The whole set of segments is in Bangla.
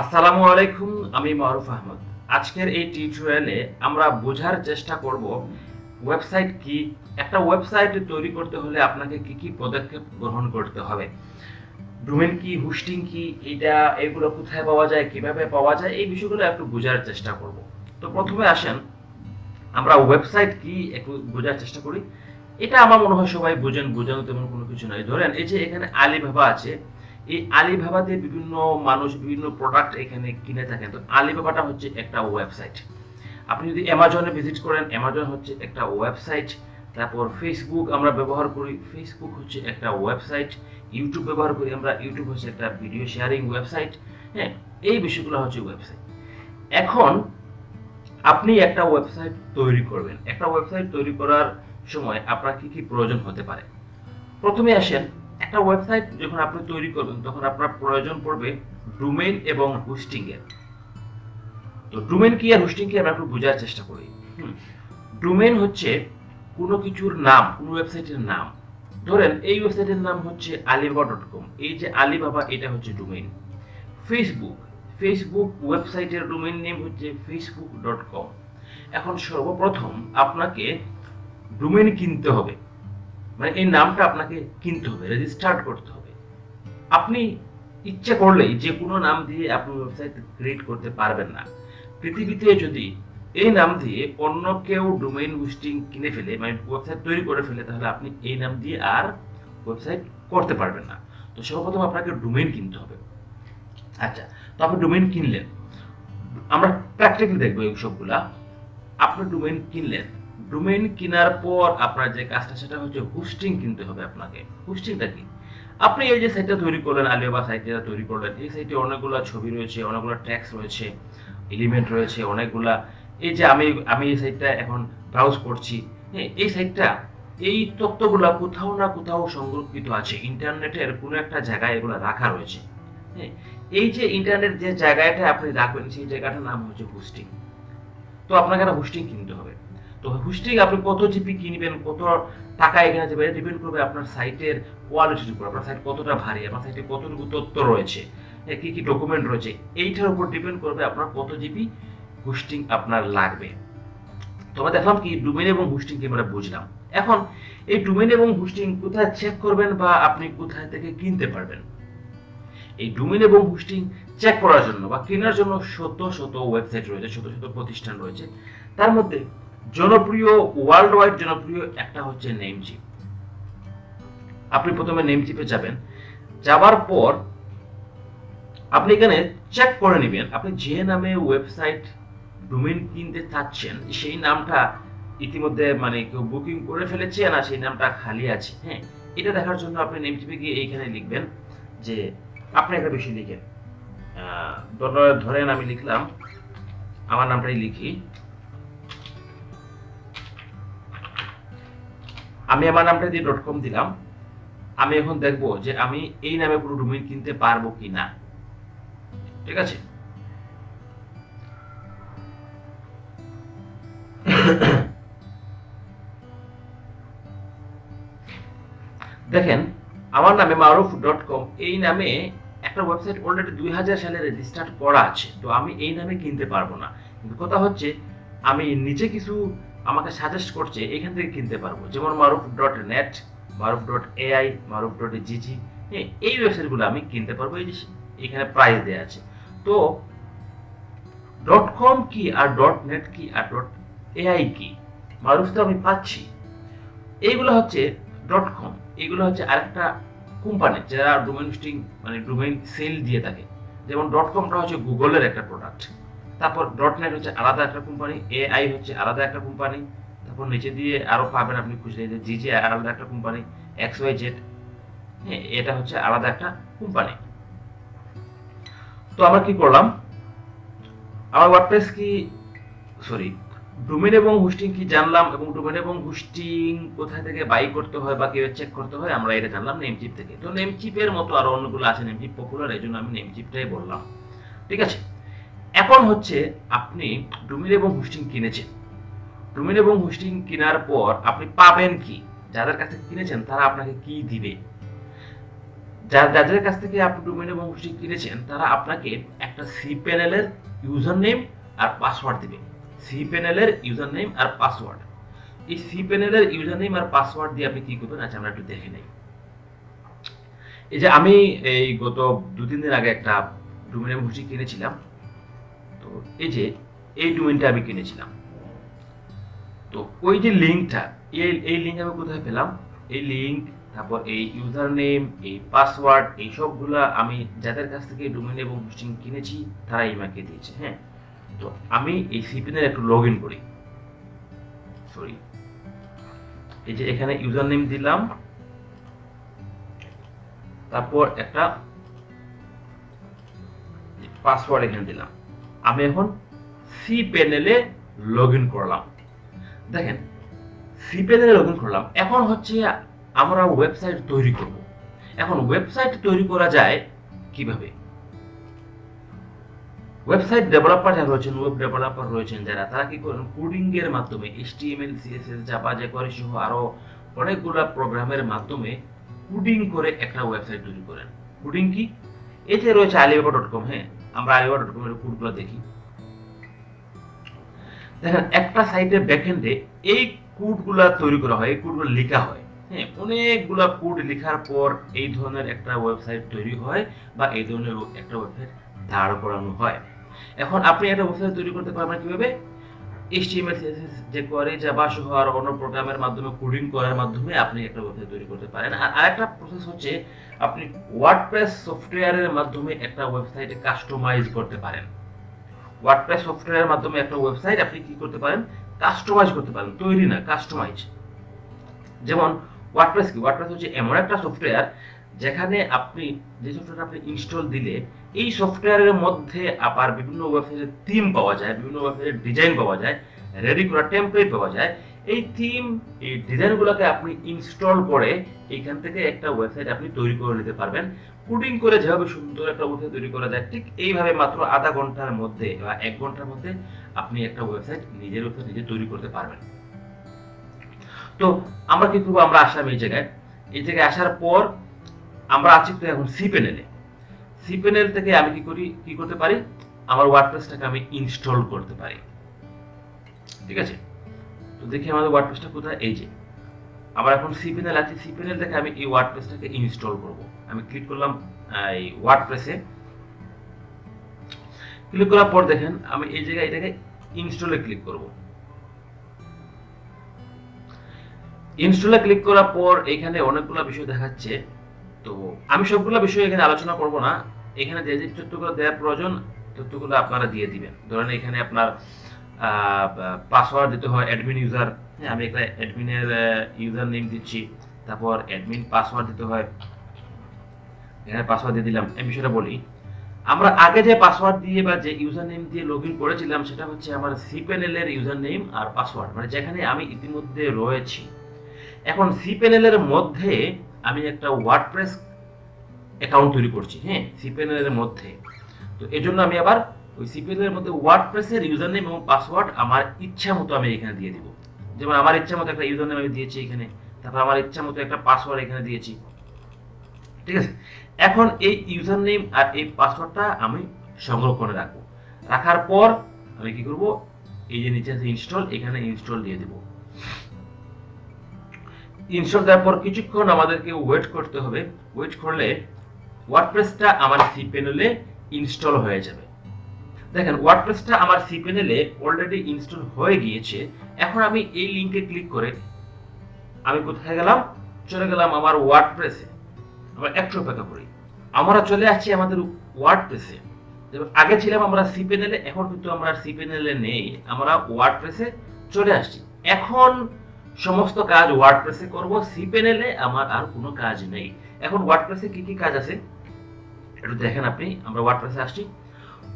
আসসালামু আলাইকুম, আমি মারুফ আহমদ। আজকের এই টিউটোরিয়ালে আমরা বোঝার চেষ্টা করব ওয়েবসাইট কি। একটা ওয়েবসাইট তৈরি করতে হলে আপনাকে কি কি পদক্ষেপ গ্রহণ করতে হবে, ডোমেইন কি, হোস্টিং কি, এগুলো কোথায় পাওয়া যায়, কিভাবে পাওয়া যায়, এই বিষয়গুলো একটু বোঝার চেষ্টা করব। তো প্রথমে আসেন আমরা ওয়েবসাইট কি একটু বোঝার চেষ্টা করি। এটা আমার মনে হয় সবাই বোঝেন, বোঝানো তেমন কোনো কিছু নয়। ধরেন এই যে এখানে আলিবাবা আছে, এই আলিবাবাতে বিভিন্ন মানুষ বিভিন্ন প্রোডাক্ট এখানে কিনে থাকেন। তো আলিবাবাটা হচ্ছে একটা ওয়েবসাইট। আপনি যদি অ্যামাজনে ভিজিট করেন, অ্যামাজন হচ্ছে একটা ওয়েবসাইট। তারপর ফেসবুক আমরা ব্যবহার করি, ফেসবুক হচ্ছে একটা ওয়েবসাইট। ইউটিউব ব্যবহার করি আমরা, ইউটিউব হচ্ছে একটা ভিডিও শেয়ারিং ওয়েবসাইট। হ্যাঁ, এই বিষয়গুলো হচ্ছে ওয়েবসাইট। এখন আপনি একটা ওয়েবসাইট তৈরি করবেন। একটা ওয়েবসাইট তৈরি করার সময় আপনার কি কি প্রয়োজন হতে পারে। প্রথমে আসেন, একটা ওয়েবসাইট যখন আপনি তৈরি করবেন তখন আপনার প্রয়োজন পড়বে ডোমেইন এবং হোস্টিং এর। তো ডোমেইন কি আর হোস্টিং কি আমরা একটু বোঝার চেষ্টা করি। ডোমেইন হচ্ছে কোনো কিছুর নাম, কোনো ওয়েবসাইটের নাম। ধরেন এই ওয়েবসাইটের নাম হচ্ছে alibaba.com। এই যে আলিবাবা, এটা হচ্ছে ডোমেইন। ফেসবুক, ফেসবুক ওয়েবসাইটের ডোমেইন নেম হচ্ছে facebook.com। এখন সর্বপ্রথম আপনাকে ডোমেইন কিনতে হবে, মানে এই নামটা আপনাকে কিনতে হবে, রেজিস্টার্ড করতে হবে। আপনি ইচ্ছে করলেই যে কোনো নাম দিয়ে আপনি ওয়েবসাইট ক্রিয়েট করতে পারবেন না। পৃথিবীতে যদি এই নাম দিয়ে অন্য কেউ ডোমেইন হোস্টিং কিনে ফেলে, মানে ওয়েবসাইট তৈরি করে ফেলে, তাহলে আপনি এই নাম দিয়ে আর ওয়েবসাইট করতে পারবেন না। তো সর্বপ্রথম আপনাকে ডোমেইন কিনতে হবে। আচ্ছা, তো আপনি ডোমেইন কিনলেন, আমরা প্র্যাকটিক্যালি দেখবো এই সবগুলা। আপনি ডোমেইন কিনলেন, ডোমেইন কেনার পর আপনার যে কাজটা সেটা হচ্ছে হোস্টিং কিনতে হবে আপনাকে। হোস্টিংটা কি? আপনি এই যে সাইটটা তৈরি করলেন, আলিবাবা সাইটটা তৈরি করলেন, এই সাইটে অনেকগুলো ছবি রয়েছে, অনেকগুলো ট্যাক্স রয়েছে, এলিমেন্ট রয়েছে অনেকগুলা। এই যে আমি এই সাইটটা এখন ব্রাউজ করছি, হ্যাঁ, এই সাইটটা, এই তথ্যগুলা কোথাও না কোথাও সংরক্ষিত আছে, ইন্টারনেটের কোনো একটা জায়গায় এগুলো রাখা রয়েছে। হ্যাঁ, এই যে ইন্টারনেট যে জায়গাটা আপনি রাখবেন সেই জায়গাটার নাম হচ্ছে হোস্টিং। তো আপনাকে একটা হোস্টিং কিনতে হবে। তো হোস্টিং আপনি কত জিবি কিনবেন, কত টাকা এখানে যাবে, ডিপেন্ড করবে আপনার সাইটের কোয়ালিটির উপর। আপনার সাইট কতটা ভারী, আপনার সাইটে কতটুকু তথ্য রয়েছে, কি কি ডকুমেন্ট রয়েছে, এইটার উপর ডিপেন্ড করবে আপনার কত জিবি হোস্টিং আপনার লাগবে। তো আমরা দেখলাম কি ডোমেইন এবং হোস্টিং কি আমরা বুঝলাম। এখন এই ডোমেইন এবং হোস্টিং কোথায় চেক করবেন বা আপনি কোথায় থেকে কিনতে পারবেন। এই ডোমেইন এবং হোস্টিং চেক করার জন্য বা কেনার জন্য শত শত ওয়েবসাইট রয়েছে, শত শত প্রতিষ্ঠান রয়েছে। তার মধ্যে জনপ্রিয়, ওয়ার্ল্ড ওয়াইড জনপ্রিয় একটা হচ্ছে নেমচিপ। আপনি প্রথমে নেমচিপে যাবেন, যাবার পর আপনি এখানে চেক করে নেবেন আপনি যে নামে ওয়েবসাইট ডোমেইন কিনতে চাচ্ছেন সেই নামটা ইতিমধ্যে মানে কেউ বুকিং করে ফেলেছে না সেই নামটা খালি আছে। হ্যাঁ, এটা দেখার জন্য আপনি নেমচিপে গিয়ে এইখানে লিখবেন যে আপনি একটা বেশি লিখেন, ধরেন আমি লিখলাম, আমার নামটাই লিখি, আমি আমার নামটা দিয়ে .com দিলাম। আমি এখন দেখবো যে আমি এই নামে কোনো ডোমেইন কিনতে পারবো কি না। ঠিক আছে, দেখেন আমার নামে মারুফ.com, এই নামে একটা ওয়েবসাইট অলরেডি 2000 সালে রেজিস্টার্ড করা আছে। তো আমি এই নামে কিনতে পারবো না, কিন্তু কথা হচ্ছে আমি নিচে কিছু আমাকে সাজেস্ট করছে এখান থেকে কিনতে পারবো, যেমন মারুফ.net, মারুফ.ai, মারুফ.gg। হ্যাঁ, এই ওয়েবসাইটগুলো আমি কিনতে পারবো। এই যে এখানে প্রাইস দেওয়া আছে। তো .com কি আর .net কি আর .ai কি, মারুফ তো আমি পাচ্ছি। এইগুলো হচ্ছে .com, এগুলো হচ্ছে আরেকটা কোম্পানি যারা ডোমেইন হোস্টিং মানে ডোমেইন সেল দিয়ে থাকে। যেমন .comটা হচ্ছে গুগলের একটা প্রোডাক্ট, তারপর .net হচ্ছে আলাদা একটা কোম্পানি, AI হচ্ছে আলাদা একটা কোম্পানি, তারপর নিচে দিয়ে আরো পাবেন আপনি খুঁজলে যে GG আলাদা একটা কোম্পানি, XYZ, হ্যাঁ, এটা হচ্ছে আলাদা একটা কোম্পানি। তো আমরা কি করলাম, আমার ওয়ার্ডপ্রেস কি, সরি, ডোমেইন এবং হোস্টিং কি জানলাম, এবং ডোমেইন এবং হোস্টিং কোথায় থেকে বাই করতে হয় বা কিভাবে চেক করতে হয় আমরা এটা জানলাম নেমচিপ থেকে। তো নেমচিপের মতো আরো অন্যগুলো আছে, নেমচিপ পপুলার, এই জন্য আমি নেমচিপটাই বললাম। ঠিক আছে, এখন হচ্ছে আপনি ডোমেইন এবং হোস্টিং কিনেছেন। ডোমেইন এবং হোস্টিং কেনার পর আপনি পাবেন কি, যাদের কাছে কিনেছেন তারা আপনাকে কি দিবে। যাদের কাছ থেকে আপনি ডোমেইন এবং হোস্টিং কিনেছেন তারা আপনাকে একটা cPanel এর ইউজার নেম আর পাসওয়ার্ড দিবে। cPanel এর ইউজার নেম আর পাসওয়ার্ড, এই cPanel এর ইউজার নেম আর পাসওয়ার্ড দিয়ে আপনি কি করবেন, আচ্ছা আমরা একটু দেখে নেই। এই যে আমি এই গত 2-3 দিন আগে একটা ডোমেইন এবং হোস্টিং কিনেছিলাম। তো এই যে এই ডোমেইনটা আমি কিনেছিলাম। তো ওই যে লিংকটা, এই লিংক আমি কোথায় পেলাম, এই লিংক, তারপর এই ইউজার নেম, এই পাসওয়ার্ড, এই সবগুলা আমি যাদের কাছ থেকে ডোমেইন এবং হোস্টিং কিনেছি তারাই আমাকে দিয়েছে। হ্যাঁ, তো আমি এই cPanel একটু লগ ইন করি। সরি, এই যে এখানে ইউজার নেম দিলাম, তারপর একটা পাসওয়ার্ড এখানে দিলাম। আমি এখন cPanel এ লগ ইন করলাম। দেখেন cPanel এ লগ ইন করলাম। এখন হচ্ছে আমরা ওয়েবসাইট তৈরি করব। এখন ওয়েবসাইট তৈরি করা যায় কিভাবে? ওয়েবসাইট ডেভেলপার যারা রয়েছেন, ওয়েব ডেভেলপার রয়েছেন যারা, তারা কি করেন, কোডিং এর মাধ্যমে HTML, CSS, জাভা, jQuery সহ আরো অনেকগুলো প্রোগ্রামের মাধ্যমে কোডিং করে একটা ওয়েবসাইট তৈরি করেন। কোডিং কি? এই যে রয়েছে alibaba.com। হ্যাঁ, আমরা alibaba.com এর কোডগুলো দেখি। দেখেন একটা সাইটের ব্যাকএন্ডে এই কোডগুলো তৈরি করা হয়, এই কোডগুলো লেখা হয়। হ্যাঁ, অনেকগুলা কোড লেখার পর এই ধরনের একটা ওয়েবসাইট তৈরি হয় বা এই ধরনের একটা ওয়েবসাইট দাঁড় করানো হয়। এখন আপনি একটা ওয়েবসাইট তৈরি করতে পারবেন কিভাবে? HTML, CSS, jQuery, জাভা সহ আর অন্য প্রোগ্রামের মাধ্যমে কোডিং করার মাধ্যমে আপনি একটা ওয়েবসাইট তৈরি করতে পারেন। আর আরেকটা প্রসেস হচ্ছে আপনি ওয়ার্ডপ্রেস সফটওয়্যারের মাধ্যমে একটা ওয়েবসাইটে কাস্টমাইজ করতে পারেন। ওয়ার্ডপ্রেস সফটওয়্যারের মাধ্যমে একটা ওয়েবসাইট আপনি কি করতে পারেন, কাস্টমাইজ করতে পারেন, তৈরি না, কাস্টমাইজ। যেমন ওয়ার্ডপ্রেস কি? ওয়ার্ডপ্রেস হচ্ছে এমন একটা সফটওয়্যার যেখানে আপনি যে সফটওয়্যার আপনি ইনস্টল দিলে এই সফটওয়্যারের মধ্যে আবার বিভিন্ন ওয়েবসাইটের থিম পাওয়া যায়, বিভিন্ন ওয়েবসাইটের ডিজাইন পাওয়া যায়, রেডি করা টেমপ্লেট পাওয়া যায়। এই থিম, এই ডিজাইনগুলোকে আপনি ইনস্টল করে এইখান থেকে একটা ওয়েবসাইট আপনি তৈরি করে নিতে পারবেন। কোডিং করে যেভাবে সুন্দর একটা ওয়েবসাইট তৈরি করা যায়, ঠিক এইভাবে মাত্র আধা ঘন্টার মধ্যে বা 1 ঘন্টার মধ্যে আপনি একটা ওয়েবসাইট নিজের ওয়েবসাইট নিজে তৈরি করতে পারবেন। তো আমরা কি করবো, আমরা আসলাম এই জায়গায় আসার পর আমরা আছি তো এখন cPanel থেকে আমি কি করতে পারি, আমার ওয়ার্ডপ্রেসটাকে আমি ইনস্টল করতে পারি। ঠিক আছে, তো দেখি আমাদের ওয়ার্ডপ্রেসটা কোথায়। এই যে আমরা এখন cPanel আছি, cPanel থেকে আমি এই ওয়ার্ডপ্রেসটাকে ইনস্টল করব। আমি ক্লিক করলাম এই ওয়ার্ডপ্রেসে। ক্লিক করার পর দেখেন আমি এই জায়গায় এটাকে ইনস্টলে ক্লিক করব। ইনস্টলে ক্লিক করার পর এখানে অনেকগুলো বিষয় দেখাচ্ছে। তো আমি সবগুলো বিষয় এখানে আলোচনা করব না। এখানে যে যে তথ্যগুলো দেওয়ার প্রয়োজন তথ্যগুলো আপনারা দিয়ে দিবেন। ধরেন এখানে আপনার পাসওয়ার্ড দিতে হয়, অ্যাডমিন ইউজার। হ্যাঁ, আমি একটা অ্যাডমিনের ইউজার নেম দিচ্ছি, তারপর অ্যাডমিন পাসওয়ার্ড দিতে হয়, এখানে পাসওয়ার্ড দিয়ে দিলাম। এই বিষয়টা বলি, আমরা আগে যে পাসওয়ার্ড দিয়ে বা যে ইউজার নেম দিয়ে লগ ইন করেছিলাম সেটা হচ্ছে আমার cPanel এর ইউজার নেম আর পাসওয়ার্ড, মানে যেখানে আমি ইতিমধ্যে রয়েছি। এখন cPanel এর মধ্যে আমি একটা ওয়ার্ডপ্রেস অ্যাকাউন্ট তৈরি করছি। হ্যাঁ, cPanel এর মধ্যে। তো এজন্য আমি আবার ওই cPanel এর মধ্যে ওয়ার্ডপ্রেসের ইউজার নেম এবং পাসওয়ার্ড আমার ইচ্ছা মতো আমি এখানে দিয়ে দিব। যেমন আমার ইচ্ছা মতো একটা ইউজার নেম আমি দিয়েছি এখানে, তারপর আমার ইচ্ছা মতো একটা পাসওয়ার্ড এখানে দিয়েছি। ঠিক আছে, এখন এই ইউজার নেম আর এই পাসওয়ার্ডটা আমি সংরক্ষণে রাখবো। রাখার পর আমি কি করব, এই যে নিচে আছে ইনস্টল, এখানে ইনস্টল দিয়ে দেব। ইনস্টল দেওয়ার পর কিছুক্ষণ আমাদেরকে ওয়েট করতে হবে। ওয়েট করলে ওয়ার্ডপ্রেসটা আমার cPanel এ ইনস্টল হয়ে যাবে। দেখেন ওয়ার্ডপ্রেসটা আমার cPanel এ অলরেডি ইনস্টল হয়ে গিয়েছে। এখন আমি এই লিংকে ক্লিক করে আমি কোথায় গেলাম, চলে গেলাম আমার ওয়ার্ডপ্রেসে। আমরা একটু অপেক্ষা করি, আমরা চলে আসছি আমাদের ওয়ার্ডপ্রেসে। আগে ছিলাম আমরা cPanel এ, এখন কিন্তু আমরা cPanel এ নেই, আমরা ওয়ার্ডপ্রেসে চলে আসছি। এখন সমস্ত কাজ ওয়ার্ডপ্রেসে করব, cPanel এ আমার আর কোনো কাজ নেই। এখন ওয়ার্ডপ্রেসে কি কি কাজ আছে একটু দেখেন আপনি। আমরা ওয়ার্ডপ্রেসে আসছি।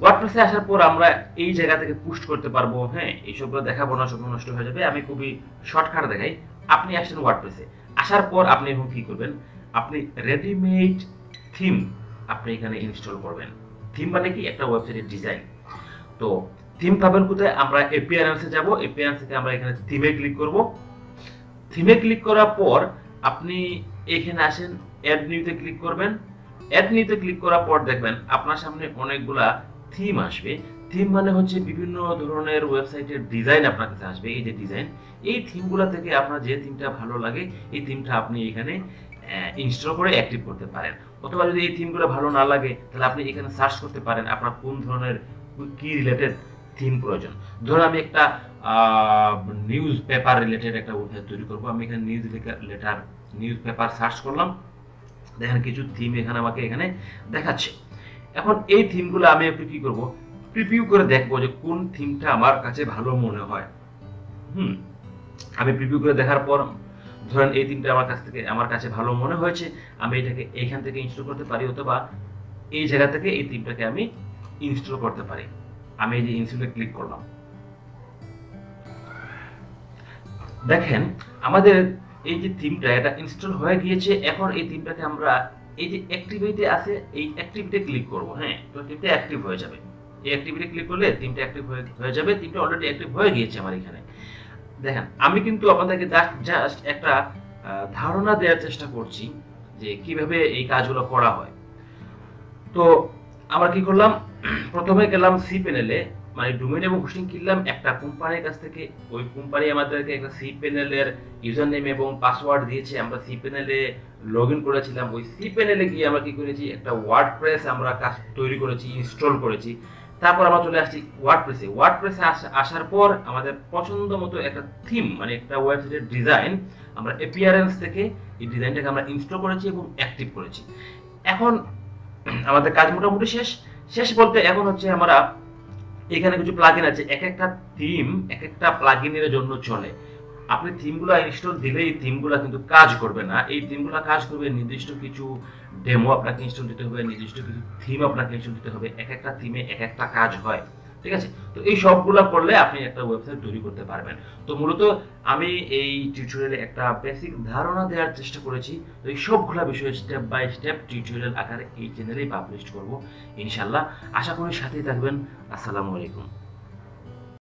ওয়ার্ডপ্রেসে আসার পর আমরা এই জায়গা থেকে পোস্ট করতে পারবো। হ্যাঁ, এইসবগুলো দেখাবো না, সময় নষ্ট হয়ে যাবে, আমি খুবই শর্টকাট দেখাই। আপনি আসছেন ওয়ার্ডপ্রেসে, আসার পর আপনি এখন কি করবেন, আপনি রেডিমেড থিম আপনি এখানে ইনস্টল করবেন। থিম মানে কি, একটা ওয়েবসাইটের ডিজাইন। তো থিম পাবেন কোথায়, আমরা অ্যাপিয়ারেন্সে যাব। অ্যাপিয়ারেন্স থেকে আমরা এখানে থিমে ক্লিক করব। থিমে ক্লিক করার পর আপনি এখানে আসেন, অ্যাড নিউতে ক্লিক করবেন। অ্যাড নিতে ক্লিক করার পর দেখবেন আপনার সামনে অনেকগুলা থিম আসবে। থিম মানে হচ্ছে বিভিন্ন ধরনের ওয়েবসাইটের ডিজাইন আপনার কাছে আসবে। এই যে ডিজাইন, এই থিমগুলো থেকে আপনার যে থিমটা ভালো লাগে এই থিমটা আপনি এখানে ইনস্টল করে অ্যাক্টিভ করতে পারেন। অথবা যদি এই থিমগুলো ভালো না লাগে তাহলে আপনি এখানে সার্চ করতে পারেন আপনার কোন ধরনের কি রিলেটেড থিম প্রয়োজন। ধরুন আমি একটা নিউজ পেপার রিলেটেড একটা ওয়েবসাইট তৈরি করবো, আমি এখানে নিউজ পেপার সার্চ করলাম, দেখেন কিছু থিম এখানে আমাকে এখানে দেখাচ্ছে। এখন এই থিমগুলো আমি একটু কি করব, প্রিভিউ করে দেখবো যে কোন থিমটা আমার কাছে ভালো মনে হয়। আমি প্রিভিউ করে দেখার পর ধরেন এই থিমটা আমার কাছে ভালো মনে হয়েছে, আমি এটাকে এইখান থেকে ইনস্টল করতে পারি, অথবা এই জায়গা থেকে এই থিমটাকে আমি ইনস্টল করতে পারি। আমি এই যে ইনস্টলে ক্লিক করলাম, দেখেন আমাদের এই যে থিমটা এটা ইনস্টল হয়ে গিয়েছে। এখন এই থিমটাকে আমরা এই যে অ্যাক্টিভিটি আছে এই অ্যাক্টিভিটি ক্লিক করব। হ্যাঁ, তো থিমটা অ্যাক্টিভ হয়ে যাবে। এই অ্যাক্টিভিটি ক্লিক করলে থিমটা অ্যাক্টিভ হয়ে যাবে। থিমটা অলরেডি অ্যাক্টিভ হয়ে গিয়েছে আমার এখানে। দেখেন আমি কিন্তু আপনাদেরকে জাস্ট একটা ধারণা দেওয়ার চেষ্টা করছি যে কিভাবে এই কাজগুলো করা হয়। তো আমরা কি করলাম, প্রথমে গেলাম সি প্যানেলে, মানে ডোমেইন এবং হোস্টিং কিনলাম একটা কোম্পানির কাছ থেকে। ওই কোম্পানি আমাদেরকে একটা সি প্যানেলের ইউজার নেম এবং পাসওয়ার্ড দিয়েছে, আমরা সি প্যানেলে লগ ইন করেছিলাম। ওই সি প্যানেলে গিয়ে আমরা কি করেছি, একটা ওয়ার্ডপ্রেস আমরা কাজ তৈরি করেছি, ইনস্টল করেছি। তারপর আমরা চলে আসছি ওয়ার্ডপ্রেসে আসার পর আমাদের পছন্দ মতো একটা থিম, মানে একটা ওয়েবসাইটের ডিজাইন আমরা অ্যাপিয়ারেন্স থেকে এই ডিজাইনটাকে আমরা ইনস্টল করেছি এবং অ্যাক্টিভ করেছি। এখন আমাদের কাজ মোটামুটি শেষ বলতে এখন হচ্ছে আমরা এখানে কিছু প্লাগইন আছে, এক একটা থিম এক একটা প্লাগইনের জন্য চলে। আপনি থিমগুলো ইনস্টল দিলেই থিমগুলো কিন্তু কাজ করবে না। এই থিমগুলো কাজ করবে নির্দিষ্ট কিছু ডেমো আপনাকে ইনস্টল দিতে হবে, নির্দিষ্ট কিছু থিম আপনাকে ইনস্টল দিতে হবে। এক একটা থিমে এক একটা কাজ হয়, ঠিক আছে? তো এই সবগুলো করলে আপনি একটা ওয়েবসাইট তৈরি করতে পারবেন। তো মূলত আমি এই টিউটোরিয়ালে একটা বেসিক ধারণা দেওয়ার চেষ্টা করেছি। তো এই সবগুলো বিষয় স্টেপ বাই স্টেপ টিউটোরিয়াল আকারে এই চ্যানেলেই পাবলিশ করব ইনশাআল্লাহ। আশা করি সাথেই থাকবেন। আসসালামু আলাইকুম।